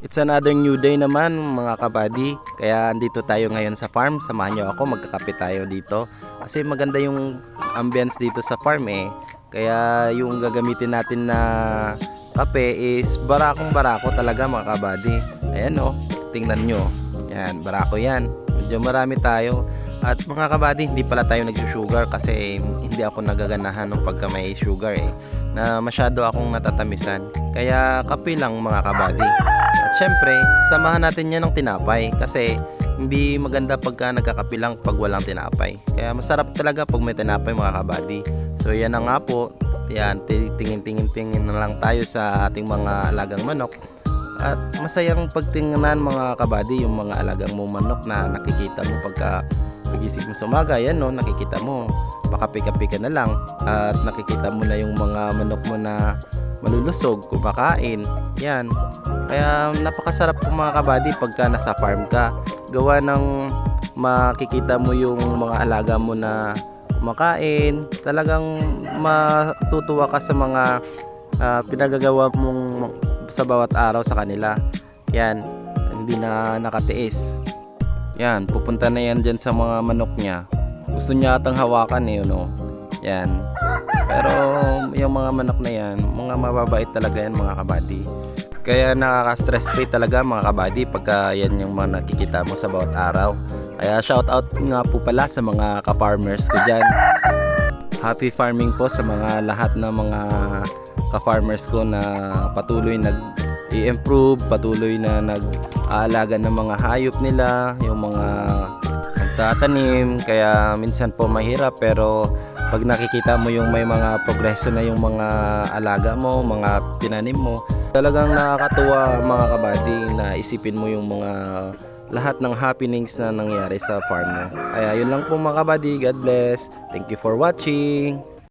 It's another new day naman mga kabady. Kaya andito tayo ngayon sa farm. Samahan nyo ako, magkakape tayo dito. Kasi maganda yung ambience dito sa farm eh. Kaya yung gagamitin natin na kape is barakong barako talaga mga kabady. Ayan o, tingnan nyo. Yan, barako yan. Medyo marami tayo. At mga kabady, hindi pala tayo nagsusugar kasi hindi ako nagaganahan ng pagka may sugar eh. Na masyado akong natatamisan. Kaya kape lang mga kabady. At syempre, samahan natin yan ng tinapay kasi hindi maganda pagka nagkakape lang pag walang tinapay. Kaya masarap talaga pag may tinapay mga kabady. So yan na nga po. Yan, tingin-tingin na lang tayo sa ating mga alagang manok. At masayang pagtingnan mga kabady yung mga alagang mo manok na nakikita mo pagka pagising mo sa umaga. Yan no, nakikita mo pakapi-kapi ka na lang at nakikita mo na yung mga manok mo na malulusog, kumakain. Yan. Kaya napakasarap po mga kabady pagka nasa farm ka. Gawa ng makikita mo yung mga alaga mo na kumakain. Talagang matutuwa ka sa mga pinagagawa mong sa bawat araw sa kanila. Yan. Hindi na nakatiis. Yan. Pupunta na yan dyan sa mga manok niya. Gusto niya atang hawakan eh, no? Yan. Pero yung mga manok na yan, mga mababait talaga yan mga kabady. Kaya nakaka-stress free talaga mga kabady pagka yan yung mga nakikita mo sa bawat araw. Kaya shout out nga po pala sa mga ka-farmers ko dyan. Happy farming po sa mga lahat ng mga ka-farmers ko na patuloy nag-i-improve, patuloy na nag-aalaga ng mga hayop nila, yung mga nagtatanim. Kaya minsan po mahirap pero pag nakikita mo yung may mga progreso na yung mga alaga mo, mga tinanim mo, talagang nakakatuwa mga kabady na isipin mo yung mga lahat ng happenings na nangyari sa farm mo. Kaya yun lang po mga kabady. God bless. Thank you for watching.